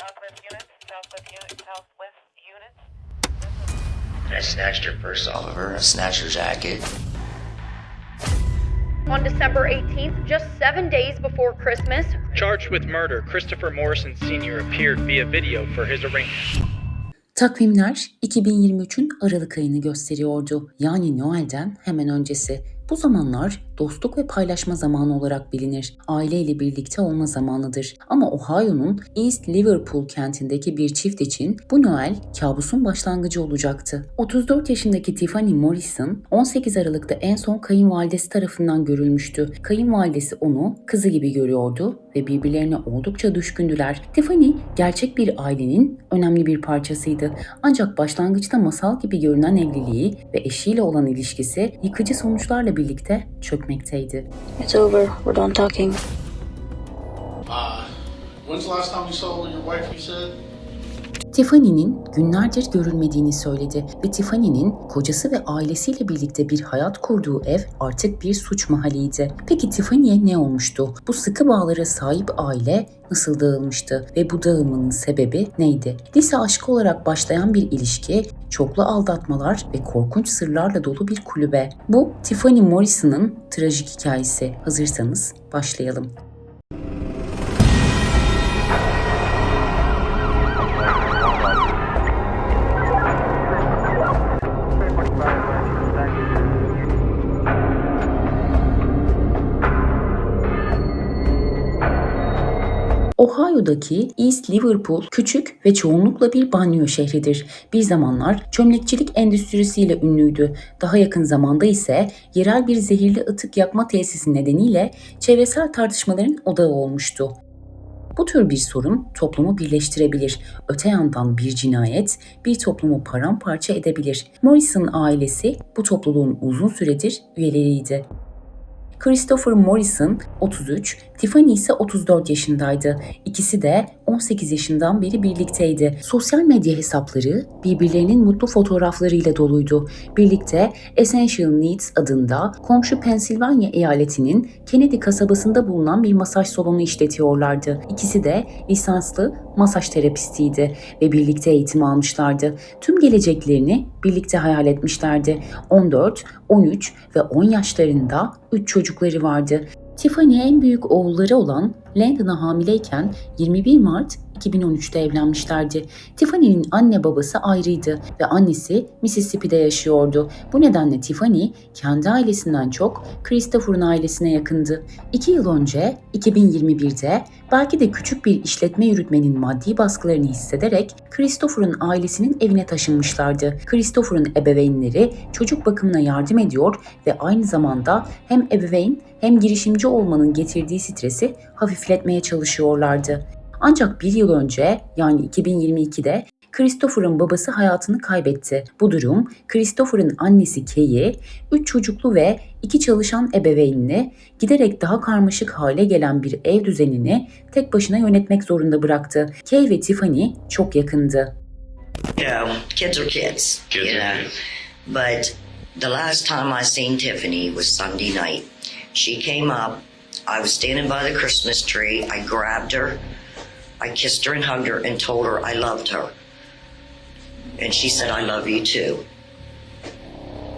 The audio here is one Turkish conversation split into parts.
Southwest units. I snatched her purse off of her. I snatched her jacket. On December 18th, just 7 days before Christmas, Charged with murder, Christopher Morrison Sr. appeared via video for his arraignment. Takvimler 2023'ün Aralık ayını gösteriyordu. Yani Noel'den hemen öncesi. Bu zamanlar dostluk ve paylaşma zamanı olarak bilinir. Aileyle birlikte olma zamanıdır. Ama Ohio'nun East Liverpool kentindeki bir çift için bu Noel kabusun başlangıcı olacaktı. 34 yaşındaki Tiffany Morrison 18 Aralık'ta en son kayınvalidesi tarafından görülmüştü. Kayınvalidesi onu kızı gibi görüyordu ve birbirlerine oldukça düşkündüler. Tiffany gerçek bir ailenin önemli bir parçasıydı. Ancak başlangıçta masal gibi görünen evliliği ve eşiyle olan ilişkisi yıkıcı sonuçlarla birlikte çökmekteydi. It's over. We're done talking. When's the last time you saw your wife, you said? Tiffany'nin günlerdir görülmediğini söyledi ve Tiffany'nin kocası ve ailesiyle birlikte bir hayat kurduğu ev artık bir suç mahalliydi. Peki Tiffany'ye ne olmuştu? Bu sıkı bağlara sahip aile nasıl dağılmıştı ve bu dağılmanın sebebi neydi? Lise aşkı olarak başlayan bir ilişki, çoklu aldatmalar ve korkunç sırlarla dolu bir kulübe. Bu Tiffany Morrison'ın trajik hikayesi. Hazırsanız başlayalım. Ohio'daki East Liverpool küçük ve çoğunlukla bir banliyö şehridir. Bir zamanlar çömlekçilik endüstrisiyle ünlüydü. Daha yakın zamanda ise yerel bir zehirli atık yakma tesisi nedeniyle çevresel tartışmaların odağı olmuştu. Bu tür bir sorun toplumu birleştirebilir. Öte yandan bir cinayet bir toplumu paramparça edebilir. Morrison ailesi bu topluluğun uzun süredir üyeleriydi. Christopher Morrison 33, Tiffany ise 34 yaşındaydı. İkisi de 18 yaşından beri birlikteydi. Sosyal medya hesapları birbirlerinin mutlu fotoğraflarıyla doluydu. Birlikte Essential Needs adında komşu Pennsylvania eyaletinin Kennedy kasabasında bulunan bir masaj salonu işletiyorlardı. İkisi de lisanslı masaj terapistiydi ve birlikte eğitim almışlardı. Tüm geleceklerini birlikte hayal etmişlerdi. 14, 13 ve 10 yaşlarında 3 çocukları vardı. Tiffany en büyük oğulları olan Landon'a hamileyken 21 Mart 2013'te evlenmişlerdi. Tiffany'nin anne babası ayrıydı ve annesi Mississippi'de yaşıyordu. Bu nedenle Tiffany kendi ailesinden çok Christopher'ın ailesine yakındı. 2 yıl önce 2021'de belki de küçük bir işletme yürütmenin maddi baskılarını hissederek Christopher'ın ailesinin evine taşınmışlardı. Christopher'ın ebeveynleri çocuk bakımına yardım ediyor ve aynı zamanda hem ebeveyn hem girişimci olmanın getirdiği stresi hafifletmeye çalışıyorlardı. Ancak bir yıl önce yani 2022'de Christopher'ın babası hayatını kaybetti. Bu durum Christopher'ın annesi Kay'i, 3 çocuklu ve 2 çalışan ebeveynini giderek daha karmaşık hale gelen bir ev düzenini tek başına yönetmek zorunda bıraktı. Kay ve Tiffany çok yakındı. You know, kids are kids, you know. But the last time I seen Tiffany was Sunday night. She came up. I was standing by the Christmas tree. I grabbed her. I kissed her and hugged her and told her I loved her. And she said, I love you too.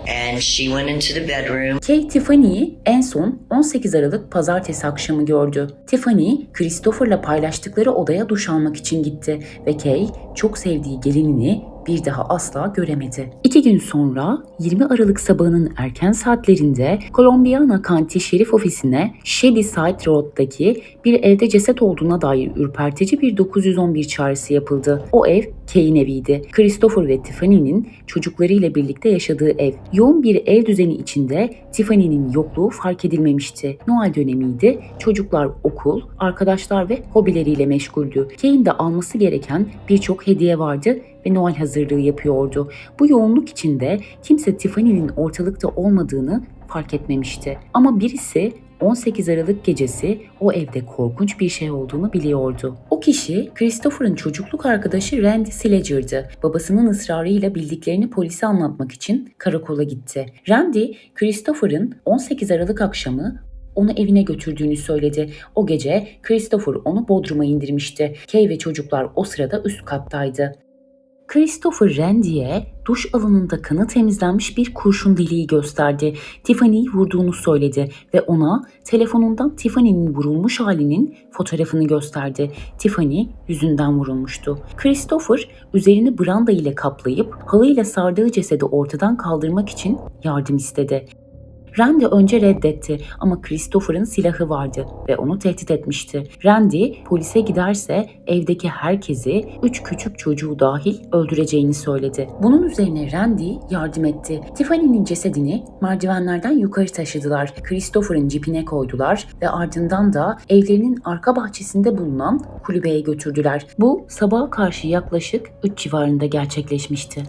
And she went into the bedroom. Kay, Tiffany'yi en son 18 Aralık pazartesi akşamı gördü. Tiffany, Christopher'la paylaştıkları odaya duş almak için gitti ve Kay, çok sevdiği gelinini bir daha asla göremedi. 2 gün sonra 20 Aralık sabahının erken saatlerinde Columbiana County Şerif Ofisi'ne Shadyside Road'daki bir evde ceset olduğuna dair ürpertici bir 911 çağrısı yapıldı. O ev Kay'in eviydi. Christopher ve Tiffany'nin çocuklarıyla birlikte yaşadığı ev. Yoğun bir ev düzeni içinde Tiffany'nin yokluğu fark edilmemişti. Noel dönemiydi. Çocuklar okul, arkadaşlar ve hobileriyle meşguldü. Kay'in de alması gereken birçok hediye vardı ve Noel hazırlığı yapıyordu. Bu yoğunluk içinde kimse Tiffany'nin ortalıkta olmadığını fark etmemişti. Ama birisi 18 Aralık gecesi o evde korkunç bir şey olduğunu biliyordu. O kişi Christopher'ın çocukluk arkadaşı Randy Sledger'dı. Babasının ısrarıyla bildiklerini polise anlatmak için karakola gitti. Randy, Christopher'ın 18 Aralık akşamı onu evine götürdüğünü söyledi. O gece Christopher onu Bodrum'a indirmişti. Kay ve çocuklar o sırada üst kattaydı. Christopher Randy'ye duş alanında kanı temizlenmiş bir kurşun deliği gösterdi. Tiffany'yi vurduğunu söyledi ve ona telefonundan Tiffany'nin vurulmuş halinin fotoğrafını gösterdi. Tiffany yüzünden vurulmuştu. Christopher üzerini branda ile kaplayıp halıyla sardığı cesedi ortadan kaldırmak için yardım istedi. Randy önce reddetti ama Christopher'ın silahı vardı ve onu tehdit etmişti. Randy polise giderse evdeki herkesi 3 küçük çocuğu dahil öldüreceğini söyledi. Bunun üzerine Randy yardım etti. Tiffany'nin cesedini merdivenlerden yukarı taşıdılar. Christopher'ın cipine koydular ve ardından da evlerinin arka bahçesinde bulunan kulübeye götürdüler. Bu sabaha karşı yaklaşık 3 civarında gerçekleşmişti.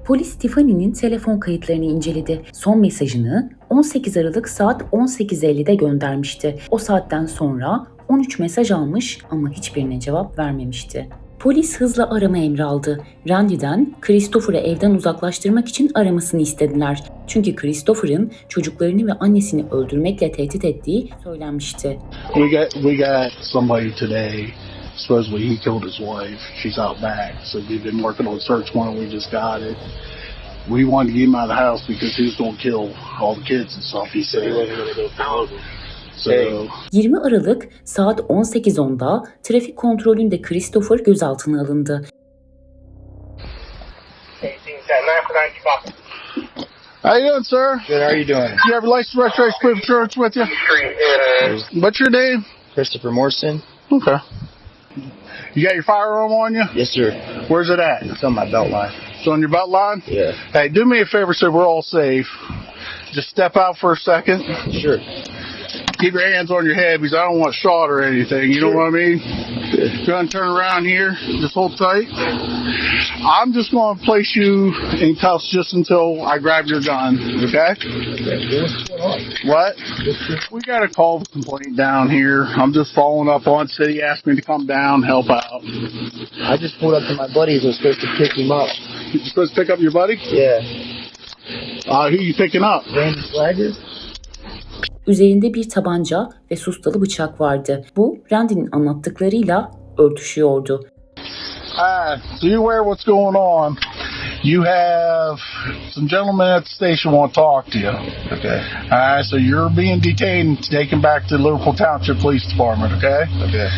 Polis Tiffany'nin telefon kayıtlarını inceledi. Son mesajını 18 Aralık saat 18.50'de göndermişti. O saatten sonra 13 mesaj almış ama hiçbirine cevap vermemişti. Polis hızla arama emri aldı. Randy'den Christopher'ı evden uzaklaştırmak için aramasını istediler. Çünkü Christopher'ın çocuklarını ve annesini öldürmekle tehdit ettiği söylenmişti. We got somebody today. Supposedly he killed his wife. She's out back. So we've been working on a search warrant. We just got it. We wanted to get him out of the house because he was going to kill all the kids and stuff. He said he wasn't going to go follow them. So 20 Aralık saat 18.10'da trafik kontrolünde Christopher gözaltına alındı. how you doing, sir? Good, how are you doing? You have your license, registration, proof of insurance with you? What's your name? Christopher Morrison? Okay. You got your firearm on you? Yes, sir. Where's it at? It's on my belt line. It's on your belt line? Yeah. Hey, do me a favor so we're all safe. Just step out for a second. Sure. Keep your hands on your head because I don't want shot or anything. You know what I mean? Go ahead and turn around here. Just hold tight. I'm just going to place you in cuffs just until I grab your gun. Okay? What? We got a call complaint down here. I'm just following up on city. Asked me to come down, help out. I just pulled up to my buddies. I was supposed to pick him up. You supposed to pick up your buddy? Yeah. Who you picking up? Randy Flagger? Üzerinde bir tabanca ve sustalı bıçak vardı. Bu Randy'nin anlattıklarıyla örtüşüyordu. So you're aware of what's going on. You have some gentlemen at the station want to talk to you. Okay. So you're being detained and taken back to Liverpool Township Police Department, okay? Okay.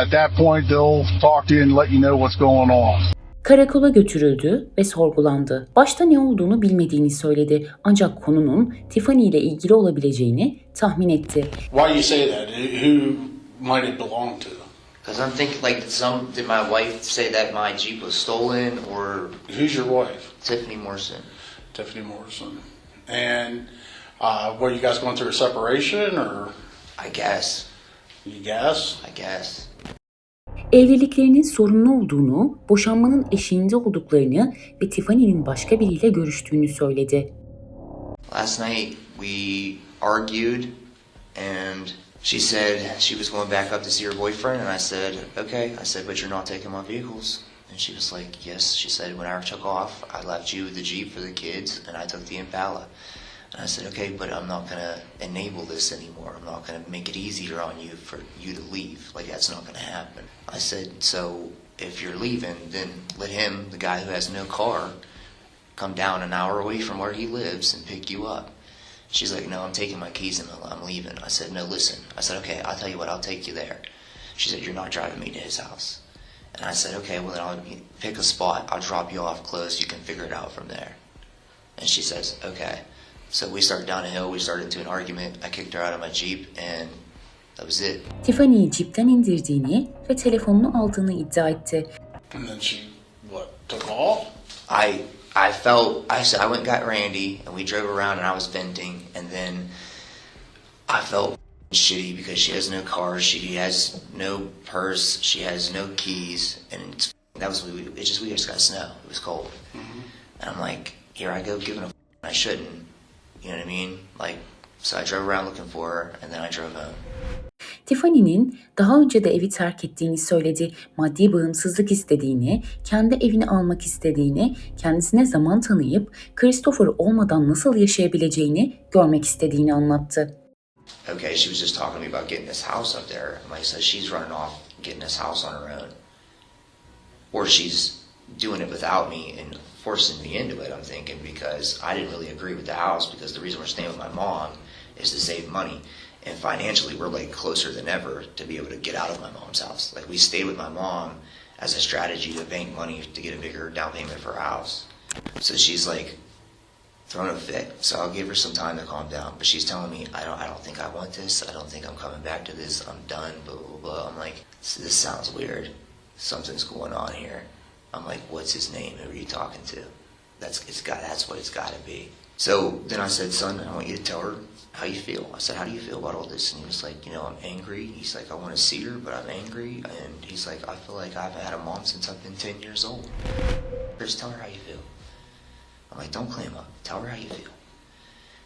At that point, they'll talk to you and let you know what's going on. Karakola götürüldü ve sorgulandı. Başta ne olduğunu bilmediğini söyledi. Ancak konunun Tiffany ile ilgili olabileceğini tahmin etti. Why do you say that? Who might it belong to? Because I'm thinking, like, did my wife say that my Jeep was stolen, or Who's your wife? Tiffany Morrison? Tiffany Morrison. And were you guys going through a separation, or I guess. you guess? I guess. Evliliklerinin sorunlu olduğunu, boşanmanın eşiğinde olduklarını ve Tiffany'nin başka biriyle görüştüğünü söyledi. Last night we argued, and she said she was going back up to see her boyfriend, and I said, okay. I said, but you're not taking my vehicles. And she was like, yes. She said, when I took off, I left you the Jeep for the kids, and I took the Impala. And I said, okay, but I'm not going to enable this anymore. I'm not going to make it easier on you for you to leave. Like, that's not going to happen. I said, so if you're leaving, then let him, the guy who has no car, come down an hour away from where he lives and pick you up. She's like, no, I'm taking my keys and I'm leaving. I said, no, listen. I said, okay, I'll tell you what, I'll take you there. She said, you're not driving me to his house. And I said, okay, well then I'll pick a spot. I'll drop you off close. You can figure it out from there. And she says, okay. So we started down a hill. We started into an argument. I kicked her out of my Jeep and that was it. Tiffany'yi Jeep'ten indirdiğini ve telefonunu aldığını iddia etti. And then she, took off? I said I went and got Randy and we drove around and I was venting, and then I felt shitty because she has no car, she has no purse, she has no keys, and we just got snow. It was cold. Mm-hmm. And I'm like, here I go giving a I shouldn't. You know what I mean? Like, so I drove around looking for her and then I drove home. Tiffany'nin daha önce de evi terk ettiğini söyledi. Maddi bağımsızlık istediğini, kendi evini almak istediğini, kendisine zaman tanıyıp Christopher olmadan nasıl yaşayabileceğini görmek istediğini anlattı. okay, she was just talking to me about getting this house up there. I'm like, so she's running off getting this house on her own. Or she's doing it without me and forcing me into it, I'm thinking, because I didn't really agree with the house, because the reason we're staying with my mom is to save money. And financially, we're like closer than ever to be able to get out of my mom's house. Like, we stayed with my mom as a strategy to bank money to get a bigger down payment for our house. So she's like throwing a fit. So I'll give her some time to calm down. But she's telling me, I don't think I want this. I don't think I'm coming back to this. I'm done, blah, blah, blah. I'm like, this sounds weird. Something's going on here. I'm like, what's his name? Who are you talking to? That's what it's got to be. So then I said, son, I want you to tell her how you feel. I said, how do you feel about all this? And he was like, I'm angry. He's like, I want to see her, but I'm angry. And he's like, I feel like I've had a mom since I've been 10 years old. Chris, tell her how you feel. I'm like, don't clam up. Tell her how you feel.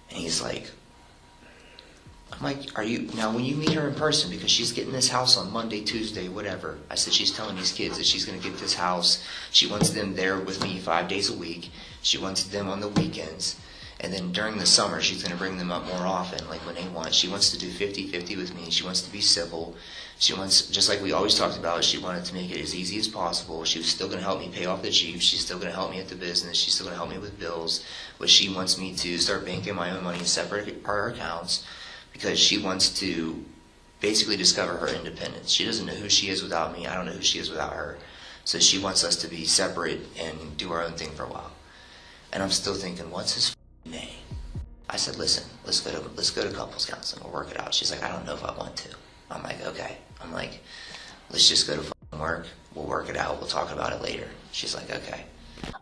And he's like, I'm like, now when you meet her in person, because she's getting this house on Monday, Tuesday, whatever. I said, she's telling these kids that she's going to get this house. She wants them there with me 5 days a week. She wants them on the weekends. And then during the summer, she's going to bring them up more often, like when they want. She wants to do 50-50 with me. She wants to be civil. She wants, just like we always talked about, she wanted to make it as easy as possible. She was still going to help me pay off the Jeep. She's still going to help me at the business. She's still going to help me with bills. But she wants me to start banking my own money in separate our accounts, because she wants to basically discover her independence. She doesn't know who she is without me. I don't know who she is without her. So she wants us to be separate and do our own thing for a while. And I'm still thinking, what's his name? I said, listen, let's go to couples counseling. We'll work it out. She's like, I don't know if I want to. I'm like, okay. I'm like, let's just go to work. We'll work it out. We'll talk about it later. She's like, okay.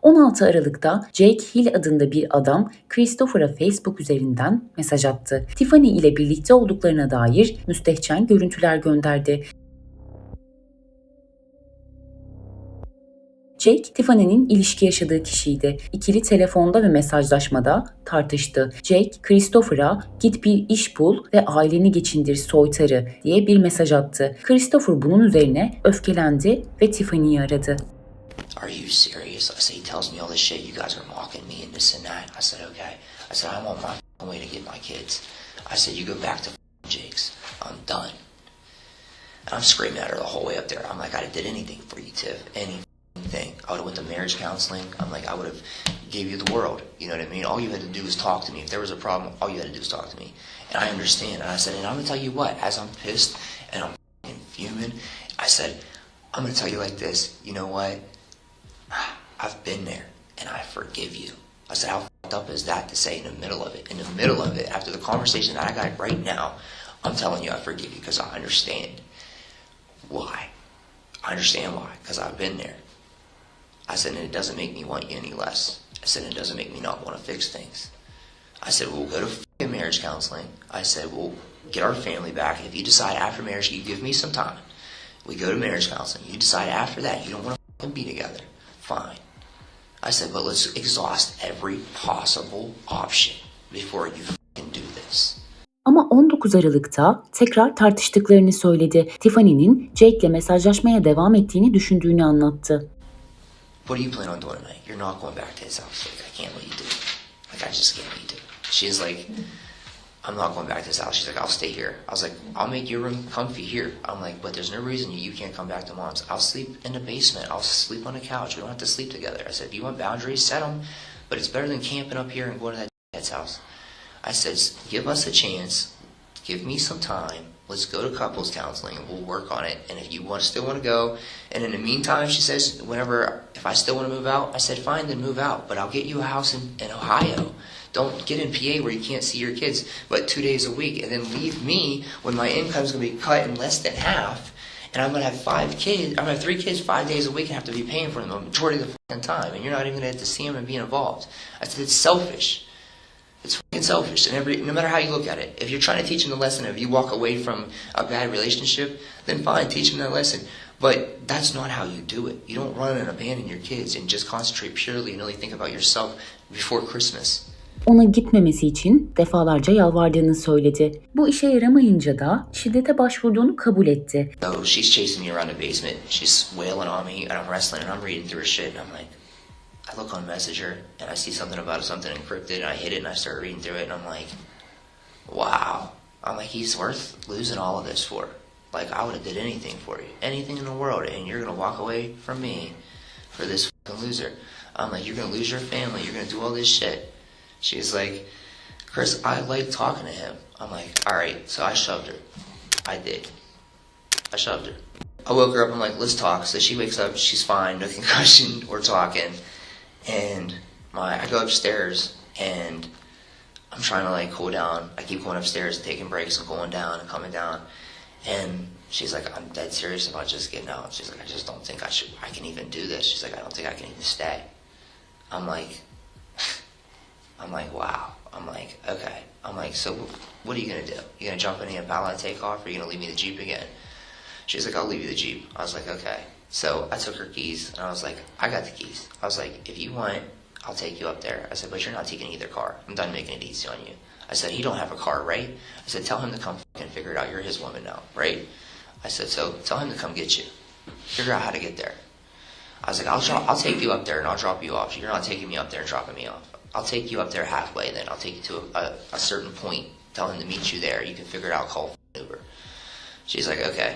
16 Aralık'ta Jake Hill adında bir adam Christopher'a Facebook üzerinden mesaj attı. Tiffany ile birlikte olduklarına dair müstehcen görüntüler gönderdi. Jake, Tiffany'nin ilişki yaşadığı kişiydi. İkili telefonda ve mesajlaşmada tartıştı. Jake, Christopher'a git bir iş bul ve aileni geçindir soytarı diye bir mesaj attı. Christopher bunun üzerine öfkelendi ve Tiffany'yi aradı. Are you serious? I said, he tells me all this shit. You guys are mocking me and this and that. I said, okay. I said, I'm on my way to get my kids. I said, you go back to Jake's. I'm done. And I'm screaming at her the whole way up there. I'm like, I did anything for you, Tiff. Anything. I would have went to marriage counseling. I'm like, I would have gave you the world. You know what I mean? All you had to do was talk to me. If there was a problem, all you had to do was talk to me. And I understand. And I said, and I'm going to tell you what, as I'm pissed and I'm fuming, I said, I'm going to tell you like this. You know what? I've been there, and I forgive you. I said, how fucked up is that to say in the middle of it? In the middle of it, after the conversation that I got right now, I'm telling you I forgive you because I understand why. I understand why, because I've been there. I said, and it doesn't make me want you any less. I said, and it doesn't make me not want to fix things. I said, we'll go to marriage counseling. I said, we'll get our family back. If you decide after marriage, you give me some time. We go to marriage counseling. You decide after that you don't want to be together. Fine. I said, but let's exhaust every possible option before you do this. Ama 19 Aralık'ta tekrar tartıştıklarını söyledi. Tiffany'nin Jake'le mesajlaşmaya devam ettiğini düşündüğünü anlattı. What do you plan on doing tonight? You're not going back to his house. Like, I can't let you do it. Like, I just can't let you do it. She's like, I'm not going back to his house. She's like, I'll stay here. I was like, I'll make your room comfy here. I'm like, but there's no reason you can't come back to mom's. I'll sleep in the basement. I'll sleep on the couch. We don't have to sleep together. I said, if you want boundaries, set them. But it's better than camping up here and going to that dad's house. I said, give us a chance. Give me some time. Let's go to couples counseling and we'll work on it. And if you still want to go, and in the meantime, she says, if I still want to move out, I said, fine, then move out. But I'll get you a house in Ohio. Don't get in PA where you can't see your kids but 2 days a week, and then leave me when my income's going to be cut in less than half, and I'm going to have 5 kids. I'm going to have 3 kids 5 days a week and have to be paying for them the majority of the fucking time, and you're not even going to get to see them and be involved. I said, it's selfish. It's fucking selfish, and no matter how you look at it. If you're trying to teach them the lesson, if you walk away from a bad relationship, then fine, teach them that lesson. But that's not how you do it. You don't run and abandon your kids and just concentrate purely and only think about yourself before Christmas. Ona gitmemesi için defalarca yalvardığını söyledi. Bu işe yaramayınca da şiddete başvurduğunu kabul etti. So she's chasing me around the basement. She's wailing on me, and I'm wrestling, and I'm reading through her shit, and I'm like, I look on Messenger, and I see something about something encrypted, and I hit it, and I start reading through it, and I'm like, wow. I'm like, he's worth losing all of this for. Like, I would have did anything for you. Anything in the world. And you're going to walk away from me for this fucking loser. I'm like, you're going to lose your family. You're going to do all this shit. She's like, Chris, I like talking to him. I'm like, all right. So I shoved her. I did. I shoved her. I woke her up. I'm like, let's talk. So she wakes up. She's fine. No concussion. We're talking. And I go upstairs and I'm trying to like cool down. I keep going upstairs and taking breaks and going down and coming down. And she's like, I'm dead serious about just getting out. She's like, I just don't think I can even do this. She's like, I don't think I can even stay. I'm like, wow. I'm like, okay. I'm like, so what are you going to do? You going to jump in the Impala and take off, or are you going to leave me the Jeep again? She's like, I'll leave you the Jeep. I was like, okay. So I took her keys, and I was like, I got the keys. I was like, if you want, I'll take you up there. I said, but you're not taking either car. I'm done making it easy on you. I said, he don't have a car, right? I said, tell him to come fucking figure it out. You're his woman now, right? I said, so tell him to come get you. Figure out how to get there. I was like, I'll take you up there and I'll drop you off. You're not taking me up there and dropping me off. I'll take you up there halfway, then I'll take you to a certain point. Tell him to meet you there. You can figure it out, call Uber. She's like, okay.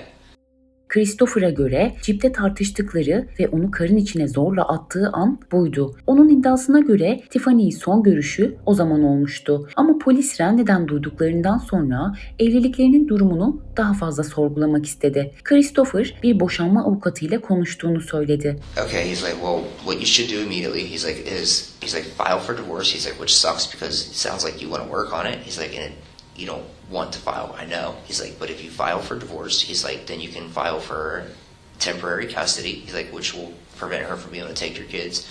Christopher'a göre cipte tartıştıkları ve onu karın içine zorla attığı an buydu. Onun iddiasına göre Tiffany'yi son görüşü o zaman olmuştu. Ama polis Randy'den duyduklarından sonra evliliklerinin durumunu daha fazla sorgulamak istedi. Christopher bir boşanma avukatıyla konuştuğunu söyledi. Okay, he's like, well, what you should do immediately, he's like, file for divorce. He's like, which sucks because it sounds like you want to work on it. He's like, and you don't want to file, I know. He's like, but if you file for divorce, he's like, then you can file for temporary custody. He's like, which will prevent her from being able to take your kids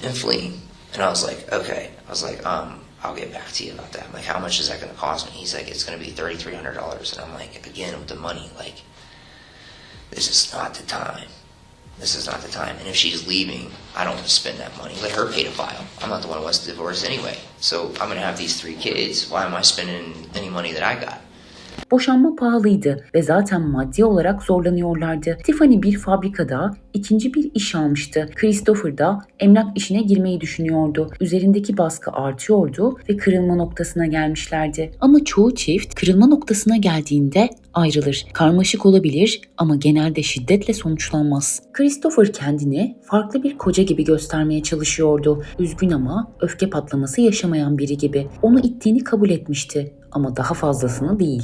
and flee. And I was like, okay. I was like, I'll get back to you about that. I'm like, how much is that going to cost me? He's like, it's going to be $3,300. And I'm like, again, with the money, like, this is not the time. This is not the time. And if she's leaving, I don't want to spend that money. Let her pay to file. I'm not the one who wants to divorce anyway. So I'm going to have these 3 kids. Why am I spending any money that I got? Boşanma pahalıydı ve zaten maddi olarak zorlanıyorlardı. Tiffany bir fabrikada ikinci bir iş almıştı. Christopher da emlak işine girmeyi düşünüyordu. Üzerindeki baskı artıyordu ve kırılma noktasına gelmişlerdi. Ama çoğu çift kırılma noktasına geldiğinde ayrılır. Karmaşık olabilir ama genelde şiddetle sonuçlanmaz. Christopher kendini farklı bir koca gibi göstermeye çalışıyordu. Üzgün ama öfke patlaması yaşamayan biri gibi. Onu ittiğini kabul etmişti ama daha fazlasını değil.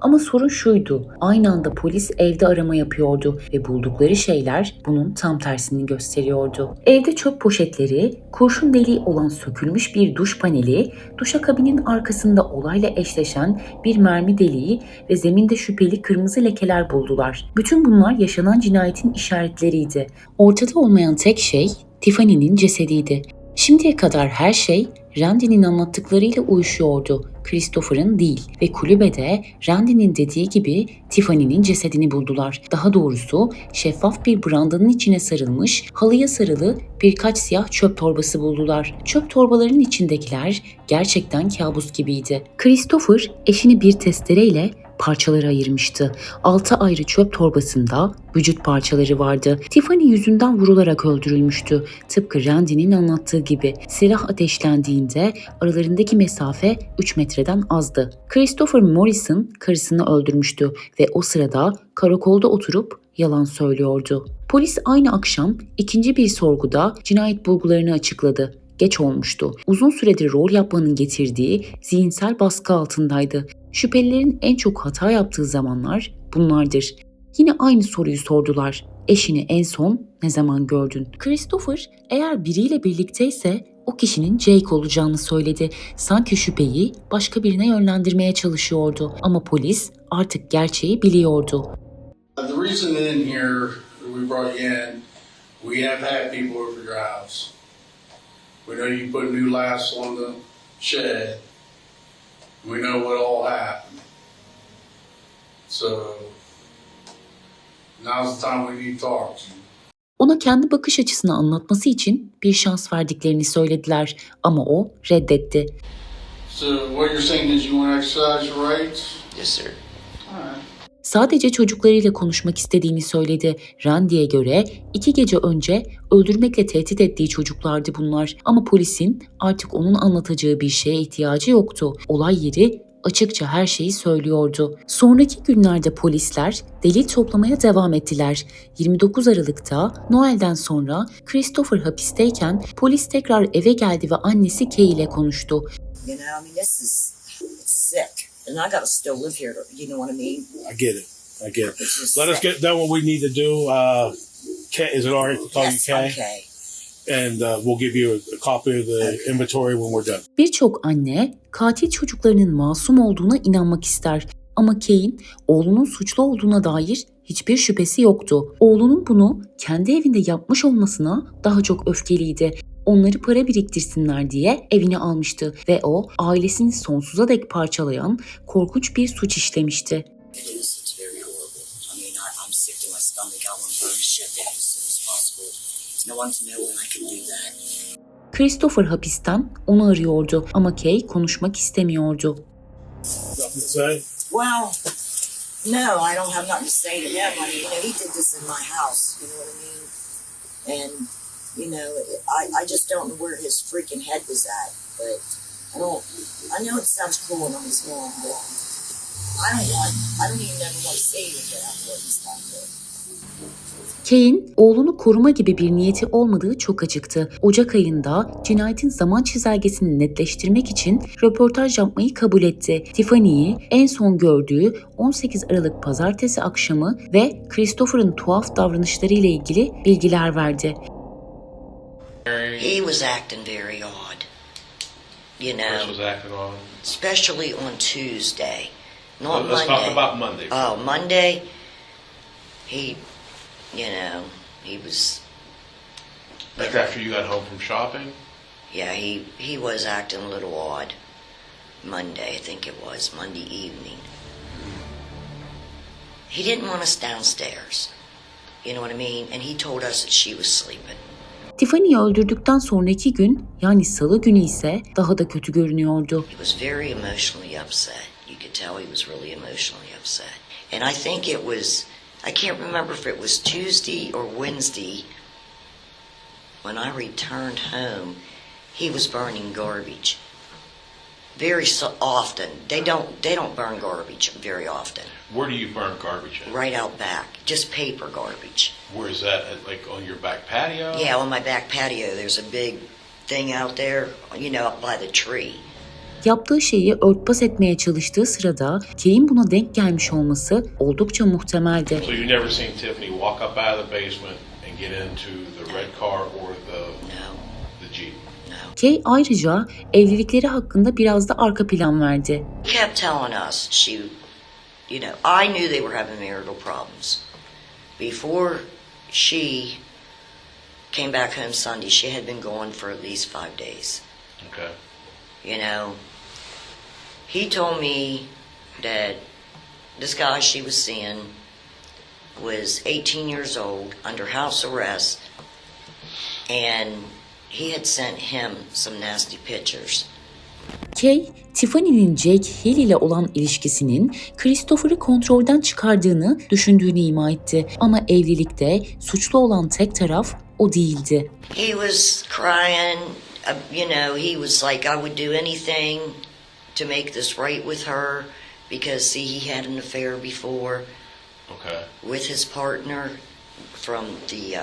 Ama sorun şuydu, aynı anda polis evde arama yapıyordu ve buldukları şeyler bunun tam tersini gösteriyordu. Evde çöp poşetleri, kurşun deliği olan sökülmüş bir duş paneli, duşakabinin arkasında olayla eşleşen bir mermi deliği ve zeminde şüpheli kırmızı lekeler buldular. Bütün bunlar yaşanan cinayetin işaretleriydi. Ortada olmayan tek şey Tiffany'nin cesediydi. Şimdiye kadar her şey Randy'nin anlattıklarıyla uyuşuyordu. Christopher'ın değil ve kulübede Randy'nin dediği gibi Tiffany'nin cesedini buldular. Daha doğrusu şeffaf bir brandanın içine sarılmış, halıya sarılı birkaç siyah çöp torbası buldular. Çöp torbalarının içindekiler gerçekten kabus gibiydi. Christopher eşini bir testereyle parçalara ayırmıştı. 6 ayrı çöp torbasında vücut parçaları vardı. Tiffany yüzünden vurularak öldürülmüştü. Tıpkı Randy'nin anlattığı gibi silah ateşlendiğinde aralarındaki mesafe 3 metreden azdı. Christopher Morrison karısını öldürmüştü ve o sırada karakolda oturup yalan söylüyordu. Polis aynı akşam ikinci bir sorguda cinayet bulgularını açıkladı. Geç olmuştu. Uzun süredir rol yapmanın getirdiği zihinsel baskı altındaydı. Şüphelilerin en çok hata yaptığı zamanlar bunlardır. Yine aynı soruyu sordular. Eşini en son ne zaman gördün? Christopher eğer biriyle birlikteyse o kişinin Jake olacağını söyledi. Sanki şüpheyi başka birine yönlendirmeye çalışıyordu. Ama polis artık gerçeği biliyordu. The reason in here we brought you in, we have had people over your house. We know you put new lights on the shed. We know what all happened. So now's the time we need to talk to you. Ona kendi bakış açısını anlatması için bir şans verdiklerini söylediler ama o reddetti. So what you're saying is you want to exercise your rights? Yes, sir. All right. Sadece çocuklarıyla konuşmak istediğini söyledi. Randy'ye göre 2 gece önce öldürmekle tehdit ettiği çocuklardı bunlar. Ama polisin artık onun anlatacağı bir şeye ihtiyacı yoktu. Olay yeri açıkça her şeyi söylüyordu. Sonraki günlerde polisler delil toplamaya devam ettiler. 29 Aralık'ta Noel'den sonra Christopher hapisteyken polis tekrar eve geldi ve annesi Kay ile konuştu. You know, I mean, this is it's sick. And I gotta still live here, you know what I mean? I get it. It's just Let us sick. get done what we need to do. Kay, is it all right to call you Yes, Kay? okay. And we'll give you a copy of the inventory when we're done. Birçok anne katil çocuklarının masum olduğuna inanmak ister. Ama Kay'in oğlunun suçlu olduğuna dair hiçbir şüphesi yoktu. Oğlunun bunu kendi evinde yapmış olmasına daha çok öfkeliydi. Onları para biriktirsinler diye evine almıştı ve o ailesini sonsuza dek parçalayan korkunç bir suç işlemişti. It is. It's very horrible. I mean, I'm sick to my stomach. I want to burn shit down as soon as possible. No one to know when I can do that. Christopher hapisten onu arıyordu ama Kay konuşmak istemiyordu. Nothing to say? Well, no, I don't have nothing to say to him. I mean, you know, he did this in my house. You know what I mean? And you know, I just don't know where his freaking head was at. But I know it sounds cruel and he's wrong, but I don't even ever want to say anything about what he's done to. Kay'in oğlunu koruma gibi bir niyeti olmadığı çok açıktı. Ocak ayında cinayetin zaman çizelgesini netleştirmek için röportaj yapmayı kabul etti. Tiffany'yi en son gördüğü 18 Aralık pazartesi akşamı ve Christopher'ın tuhaf davranışları ile ilgili bilgiler verdi. He was acting very odd. You know, Chris was acting on. especially on Tuesday, not Let's Monday. talk about Monday. Oh, Monday, he was. That's after you got home from shopping? Yeah, he was acting a little odd. Monday, I think it was Monday evening. He didn't want us downstairs. You know what I mean? And he told us that she was sleeping. Tiffany'yi öldürdükten sonraki gün, yani salı günü ise daha da kötü görünüyordu. He was very emotionally upset. You could tell he was really emotionally upset. And I think it was, I can't remember if it was Tuesday or Wednesday, when I returned home, he was burning garbage. Very often. They don't burn garbage very often. Where do you burn garbage at? Right out back. Just paper garbage. Where is that? Like on your back patio? Yeah, on my back patio. There's a big thing out there, you know, up by the tree. Yaptığı şeyi örtbas etmeye çalıştığı sırada Kay'in buna denk gelmiş olması oldukça muhtemeldi. So you never seen Tiffany walk up out of the basement and get into the red car or the Jeep? No. Kay ayrıca evlilikleri hakkında biraz da arka plan verdi. He kept telling us you know, I knew they were having marital problems. Before she came back home Sunday, she had been gone for at least 5 days. Okay. You know, he told me that this guy she was seeing was 18 years old, under house arrest, and he had sent him some nasty pictures. Kay, Tiffany'nin Jake Hill ile olan ilişkisinin Christopher'ı kontrolden çıkardığını düşündüğünü ima etti. Ama evlilikte suçlu olan tek taraf o değildi. He was crying, you know, he was like, I would do anything to make this right with her, because see, he had an affair before with his partner from the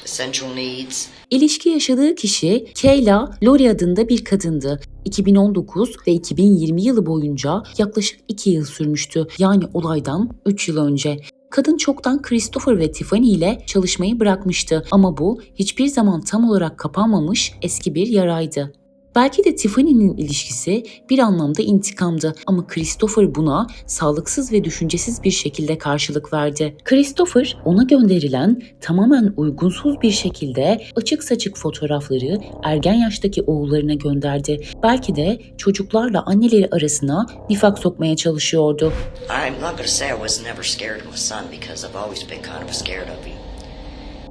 Essential Needs. İlişki yaşadığı kişi Kayla Lori adında bir kadındı. 2019 ve 2020 yılı boyunca yaklaşık 2 yıl sürmüştü. Yani olaydan 3 yıl önce. Kadın çoktan Christopher ve Tiffany ile çalışmayı bırakmıştı ama bu hiçbir zaman tam olarak kapanmamış eski bir yaraydı. Belki de Tiffany'nin ilişkisi bir anlamda intikamdı ama Christopher buna sağlıksız ve düşüncesiz bir şekilde karşılık verdi. Christopher ona gönderilen tamamen uygunsuz bir şekilde açık saçık fotoğrafları ergen yaştaki oğullarına gönderdi. Belki de çocuklarla anneleri arasına nifak sokmaya çalışıyordu. I'm not going to say I was never scared of my son, because I've always been kind of scared of him.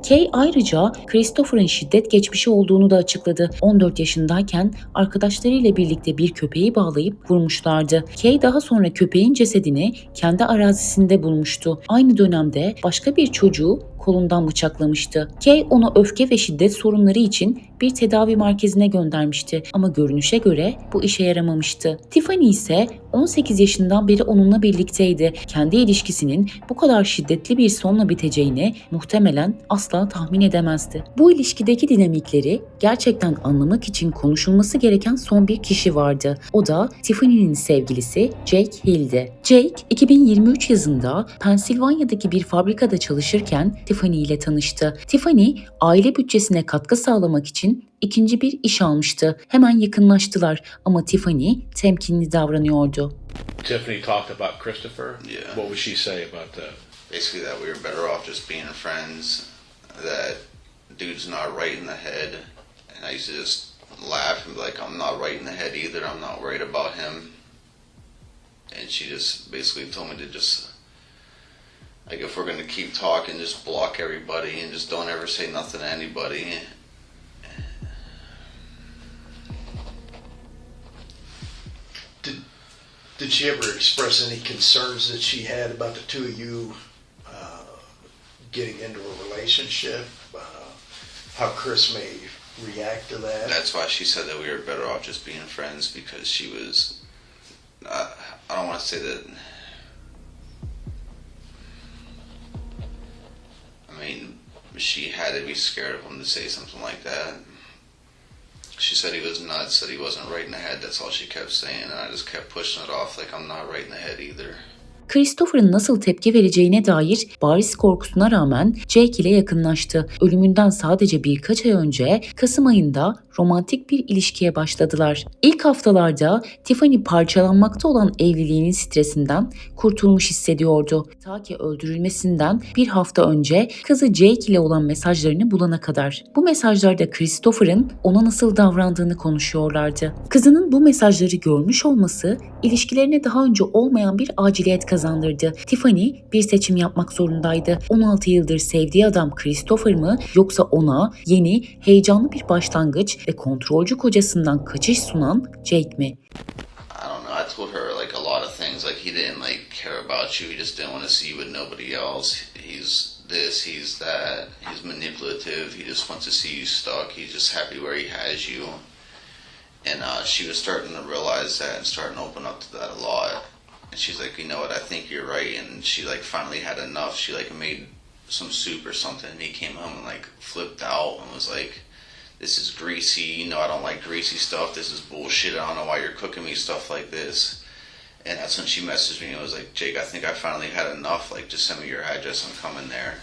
Kay ayrıca Christopher'ın şiddet geçmişi olduğunu da açıkladı. 14 yaşındayken arkadaşlarıyla birlikte bir köpeği bağlayıp vurmuşlardı. Kay daha sonra köpeğin cesedini kendi arazisinde bulmuştu. Aynı dönemde başka bir çocuğu kolundan bıçaklamıştı. Kay onu öfke ve şiddet sorunları için bir tedavi merkezine göndermişti ama görünüşe göre bu işe yaramamıştı. Tiffany ise 18 yaşından beri onunla birlikteydi. Kendi ilişkisinin bu kadar şiddetli bir sonla biteceğini muhtemelen asla tahmin edemezdi. Bu ilişkideki dinamikleri gerçekten anlamak için konuşulması gereken son bir kişi vardı. O da Tiffany'nin sevgilisi Jake Hill'di. Jake 2023 yazında Pensilvanya'daki bir fabrikada çalışırken Tiffany ile tanıştı. Tiffany aile bütçesine katkı sağlamak için ikinci bir iş almıştı. Hemen yakınlaştılar ama Tiffany temkinli davranıyordu. Tiffany talked about Christopher. Yeah. What would she say about that? Basically that we were better off just being friends, that dude's not right in the head. And I used to just laugh and be like, I'm not right in the head either, I'm not worried about him. And she just basically told me to just, like, if we're going to keep talking, just block everybody and just don't ever say nothing to anybody. Did she ever express any concerns that she had about the two of you getting into a relationship? How Chris may react to that? That's why she said that we were better off just being friends, because she was, I don't want to say that, I mean, she had to be scared of him to say something like that. She said he was nuts, that he wasn't right in the head, that's all she kept saying, and I just kept pushing it off like I'm not right in the head either. Christopher'ın nasıl tepki vereceğine dair bariz korkusuna rağmen Jake ile yakınlaştı. Ölümünden sadece birkaç ay önce Kasım ayında romantik bir ilişkiye başladılar. İlk haftalarda Tiffany parçalanmakta olan evliliğinin stresinden kurtulmuş hissediyordu. Ta ki öldürülmesinden bir hafta önce kızı Jake ile olan mesajlarını bulana kadar. Bu mesajlarda Christopher'ın ona nasıl davrandığını konuşuyorlardı. Kızının bu mesajları görmüş olması ilişkilerine daha önce olmayan bir aciliyet kazandırdı. Tiffany bir seçim yapmak zorundaydı. 16 yıldır sevdiği adam Christopher mı, yoksa ona yeni, heyecanlı bir başlangıç ve kontrolcü kocasından kaçış sunan Jake mi? I don't know, I told her like a lot of things, like he didn't like care about you, he just didn't want to see you with nobody else. He's this, he's that, he's manipulative, he just wants to see you stuck, he's just happy where he has you. And she was starting to realize that and starting to open up to that a lot. And she's like, you know what, I think you're right. And she like finally had enough. She like made some soup or something, and he came home and like flipped out and was like, this is greasy, you know, I don't like greasy stuff, this is bullshit, I don't know why you're cooking me stuff like this. And that's when she messaged me and was like, Jake, I think I finally had enough, like just send me your address, I'm coming there.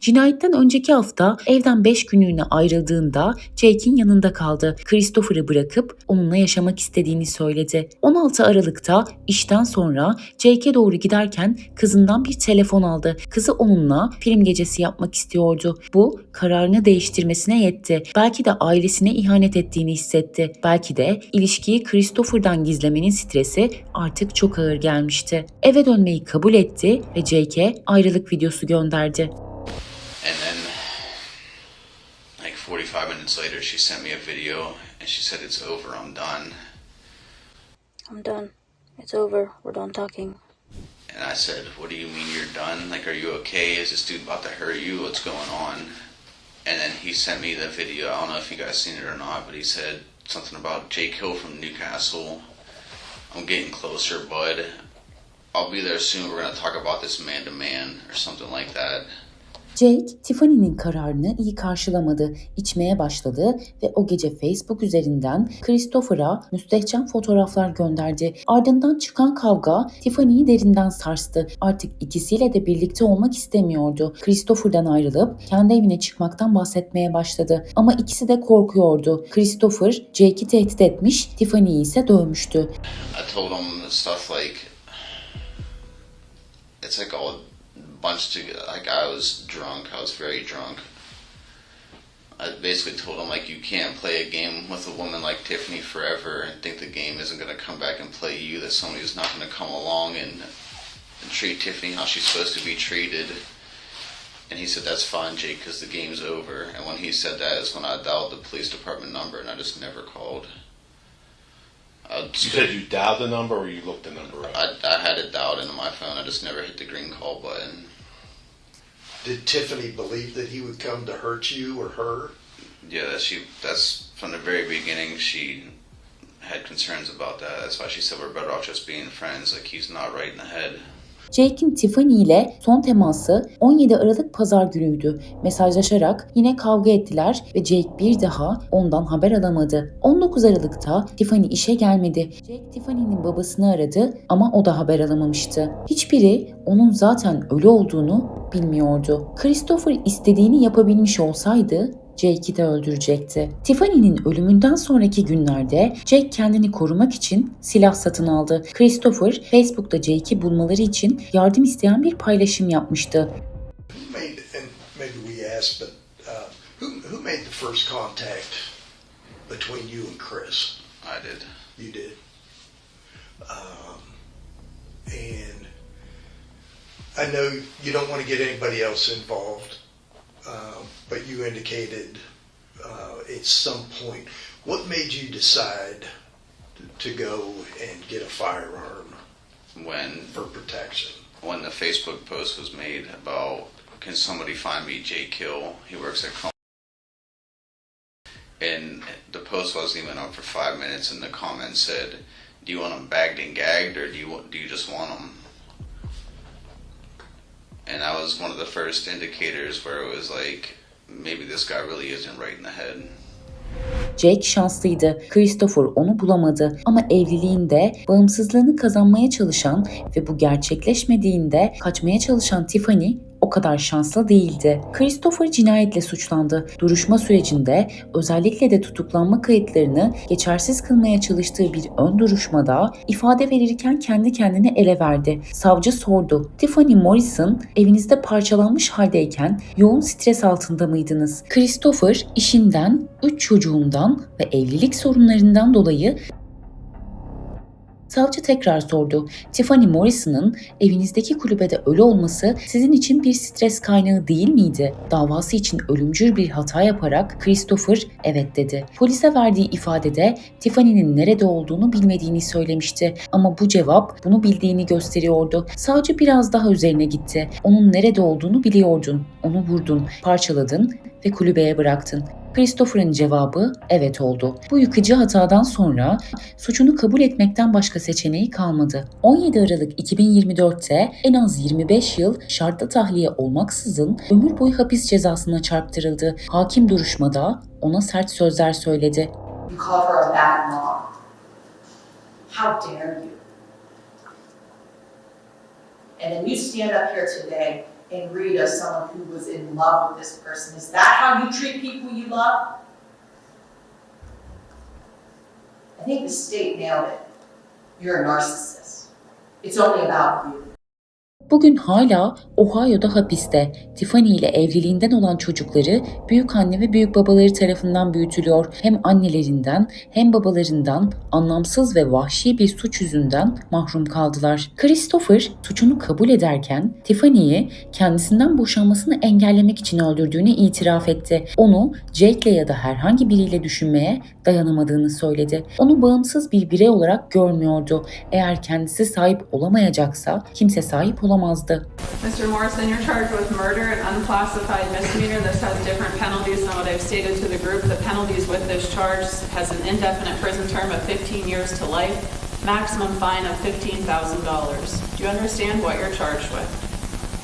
Cinayetten önceki hafta evden 5 günlüğüne ayrıldığında Jake'in yanında kaldı. Christopher'ı bırakıp onunla yaşamak istediğini söyledi. 16 Aralık'ta işten sonra Jake'e doğru giderken kızından bir telefon aldı. Kızı onunla film gecesi yapmak istiyordu. Bu kararını değiştirmesine yetti. Belki de ailesine ihanet ettiğini hissetti. Belki de ilişkiyi Christopher'dan gizlemenin stresi artık çok ağır gelmişti. Eve dönmeyi kabul etti ve Jake'e ayrılık videosu gönderdi. And then, like 45 minutes later, she sent me a video, and she said, it's over, I'm done. I'm done. It's over. We're done talking. And I said, what do you mean you're done? Like, are you okay? Is this dude about to hurt you? What's going on? And then he sent me the video. I don't know if you guys seen it or not, but he said something about Jake Hill from Newcastle. I'm getting closer, bud. I'll be there soon. We're going to talk about this man to man or something like that. Jake, Tiffany'nin kararını iyi karşılamadı, içmeye başladı ve o gece Facebook üzerinden Christopher'a müstehcen fotoğraflar gönderdi. Ardından çıkan kavga Tiffany'yi derinden sarstı. Artık ikisiyle de birlikte olmak istemiyordu. Christopher'dan ayrılıp kendi evine çıkmaktan bahsetmeye başladı. Ama ikisi de korkuyordu. Christopher, Jake'i tehdit etmiş, Tiffany'yi ise dövmüştü. I told him stuff like, it's like all bunch together. Like I was drunk. I was very drunk. I basically told him like you can't play a game with a woman like Tiffany forever and think the game isn't going to come back and play you. That somebody's not going to come along and treat Tiffany how she's supposed to be treated. And he said that's fine, Jake, because the game's over. And when he said that is when I dialed the police department number, and I just never called. You said you dialed the number or you looked the number up? I had it dialed into my phone. I just never hit the green call button. Did Tiffany believe that he would come to hurt you or her? Yeah, that's from the very beginning. She had concerns about that. That's why she said we're better off just being friends. Like, he's not right in the head. Jake'in Tiffany ile son teması 17 Aralık Pazar günüydü. Mesajlaşarak yine kavga ettiler ve Jake bir daha ondan haber alamadı. 19 Aralık'ta Tiffany işe gelmedi. Jake Tiffany'nin babasını aradı ama o da haber alamamıştı. Hiçbiri onun zaten ölü olduğunu bilmiyordu. Christopher istediğini yapabilmiş olsaydı Jake'i de öldürecekti. Tiffany'nin ölümünden sonraki günlerde Jake kendini korumak için silah satın aldı. Christopher, Facebook'ta Jake'i bulmaları için yardım isteyen bir paylaşım yapmıştı. Who made the first contact between you and Chris? I did. You did. And I know you don't want to get anybody else involved. But you indicated at some point, what made you decide to go and get a firearm for protection? When the Facebook post was made about, can somebody find me Jake Hill? He works at and the post wasn't even up for 5 minutes, and the comment said, "Do you want him bagged and gagged, or do you just want him?" And that was one of the first indicators where it was like, maybe this guy really isn't right in the head. Jake şanslıydı. Christopher onu bulamadı ama evliliğinde bağımsızlığını kazanmaya çalışan ve bu gerçekleşmediğinde kaçmaya çalışan Tiffany o kadar şanslı değildi. Christopher cinayetle suçlandı. Duruşma sürecinde özellikle de tutuklanma kayıtlarını geçersiz kılmaya çalıştığı bir ön duruşmada ifade verirken kendi kendine ele verdi. Savcı sordu. Tiffany Morrison, evinizde parçalanmış haldeyken yoğun stres altında mıydınız? Christopher işinden, 3 çocuğundan ve evlilik sorunlarından dolayı Savcı tekrar sordu. Tiffany Morrison'ın evinizdeki kulübede ölü olması sizin için bir stres kaynağı değil miydi? Davası için ölümcül bir hata yaparak Christopher evet dedi. Polise verdiği ifadede Tiffany'nin nerede olduğunu bilmediğini söylemişti. Ama bu cevap bunu bildiğini gösteriyordu. Savcı biraz daha üzerine gitti. Onun nerede olduğunu biliyordun. Onu vurdun, parçaladın ve kulübeye bıraktın. Christopher'ın cevabı evet oldu. Bu yıkıcı hatadan sonra suçunu kabul etmekten başka seçeneği kalmadı. 17 Aralık 2024'te en az 25 yıl şartlı tahliye olmaksızın ömür boyu hapis cezasına çarptırıldı. Hakim duruşmada ona sert sözler söyledi. You call her a bad mom. How dare you? And then you stand up here today and read of someone who was in love with this person. Is that how you treat people you love? I think the state nailed it. You're a narcissist. It's only about you. Bugün hala Ohio'da hapiste. Tiffany ile evliliğinden olan çocukları büyükanne ve büyükbabaları tarafından büyütülüyor. Hem annelerinden hem babalarından anlamsız ve vahşi bir suç yüzünden mahrum kaldılar. Christopher suçunu kabul ederken Tiffany'yi kendisinden boşanmasını engellemek için öldürdüğünü itiraf etti. Onu Jake'le ya da herhangi biriyle düşünmeye dayanamadığını söyledi. Onu bağımsız bir birey olarak görmüyordu. Eğer kendisi sahip olamayacaksa kimse sahip olamazdı. Mr. Morrison, you're charged with murder and unclassified misdemeanor. This has different penalties than what I've stated to the group. The penalties with this charge has an indefinite prison term of 15 years to life, maximum fine of $15,000. Do you understand what you're charged with?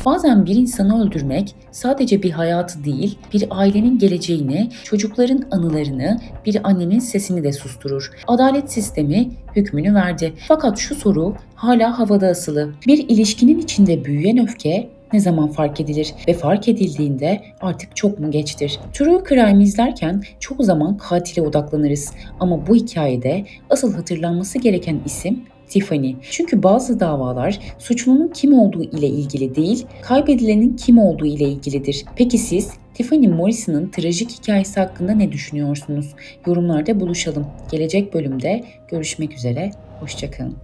Bazen bir insanı öldürmek sadece bir hayatı değil, bir ailenin geleceğini, çocukların anılarını, bir annenin sesini de susturur. Adalet sistemi hükmünü verdi. Fakat şu soru hala havada asılı. Bir ilişkinin içinde büyüyen öfke ne zaman fark edilir ve fark edildiğinde artık çok mu geçtir? True Crime izlerken çoğu zaman katile odaklanırız. Ama bu hikayede asıl hatırlanması gereken isim Tiffany. Çünkü bazı davalar suçlunun kim olduğu ile ilgili değil, kaybedilenin kim olduğu ile ilgilidir. Peki siz Tiffany Morrison'ın trajik hikayesi hakkında ne düşünüyorsunuz? Yorumlarda buluşalım. Gelecek bölümde görüşmek üzere. Hoşça kalın.